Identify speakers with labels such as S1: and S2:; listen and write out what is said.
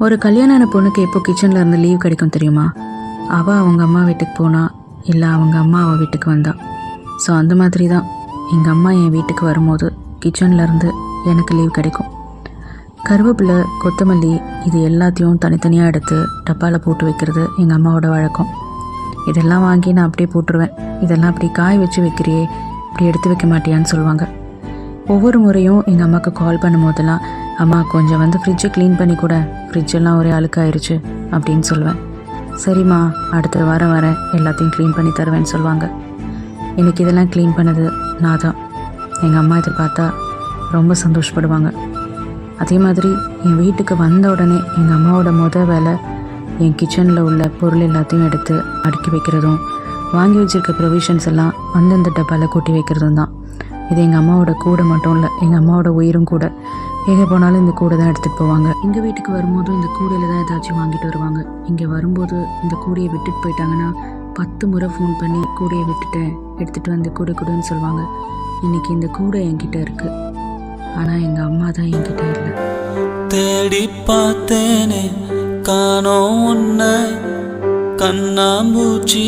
S1: ஒரு கல்யாணான பொண்ணுக்கு எப்போ கிச்சனில் இருந்து லீவ் கிடைக்கும் தெரியுமா? அவள் அவங்க அம்மா வீட்டுக்கு போனா, இல்லை அவங்க அம்மா அவள் வீட்டுக்கு வந்தா. ஸோ அந்த மாதிரி தான் எங்கள் அம்மா என் வீட்டுக்கு வரும்போது கிச்சனில் இருந்து எனக்கு லீவ் கிடைக்கும். கருவேப்பிலை, கொத்தமல்லி இது எல்லாத்தையும் தனித்தனியாக எடுத்து டப்பாவில் போட்டு வைக்கிறது எங்கள் அம்மாவோட வழக்கம். இதெல்லாம் வாங்கி நான் அப்படியே போட்டுருவேன். இதெல்லாம் அப்படி காய வச்சு வைக்கிறியே, இப்படி எடுத்து வைக்க மாட்டியான்னு சொல்லுவாங்க. ஒவ்வொரு முறையும் எங்கள் அம்மாவுக்கு கால் பண்ணும் போதெல்லாம், அம்மா கொஞ்சம் வந்து ஃப்ரிட்ஜை க்ளீன் பண்ணி கூட, ஃப்ரிட்ஜெல்லாம் ஒரே அழுக்காயிருச்சு அப்படின்னு சொல்லுவேன். சரிம்மா, அடுத்த வாரம் வரேன், எல்லாத்தையும் க்ளீன் பண்ணி தருவேன்னு சொல்லுவாங்க. எனக்கு இதெல்லாம் க்ளீன் பண்ணது நான் தான். எங்கள் அம்மா இதை பார்த்தா ரொம்ப சந்தோஷப்படுவாங்க. அதே மாதிரி என் வீட்டுக்கு வந்த உடனே எங்கள் அம்மாவோட வேலை என் கிச்சனில் உள்ள பொருள் எல்லாத்தையும் எடுத்து அடுக்கி வைக்கிறதும், வாங்கி வச்சுருக்க ப்ரொவிஷன்ஸ் எல்லாம் அந்தந்த டப்பாவில் கொட்டி வைக்கிறதும் தான். இது எங்கள் அம்மாவோட கூடை மட்டும் இல்லை, எங்கள் அம்மாவோட உயிரும் கூட. எங்கே போனாலும் இந்த கூடை தான் எடுத்துகிட்டு போவாங்க. எங்கள் வீட்டுக்கு வரும்போதும் இந்த கூடையில் தான் ஏதாச்சும் வாங்கிட்டு வருவாங்க. இங்கே வரும்போது இந்த கூடையை விட்டுட்டு போயிட்டாங்கன்னா 10 முறை ஃபோன் பண்ணி கூடையை விட்டுட்டேன், எடுத்துகிட்டு வந்து கூடை கூடன்னு சொல்லுவாங்க. இன்றைக்கி இந்த கூடை என்கிட்ட இருக்குது, ஆனால் எங்கள் அம்மா தான் என்கிட்ட இல்லை.
S2: தேடி பார்த்தேனே காணோம் உன்னை, கண்ணாம்பூச்சி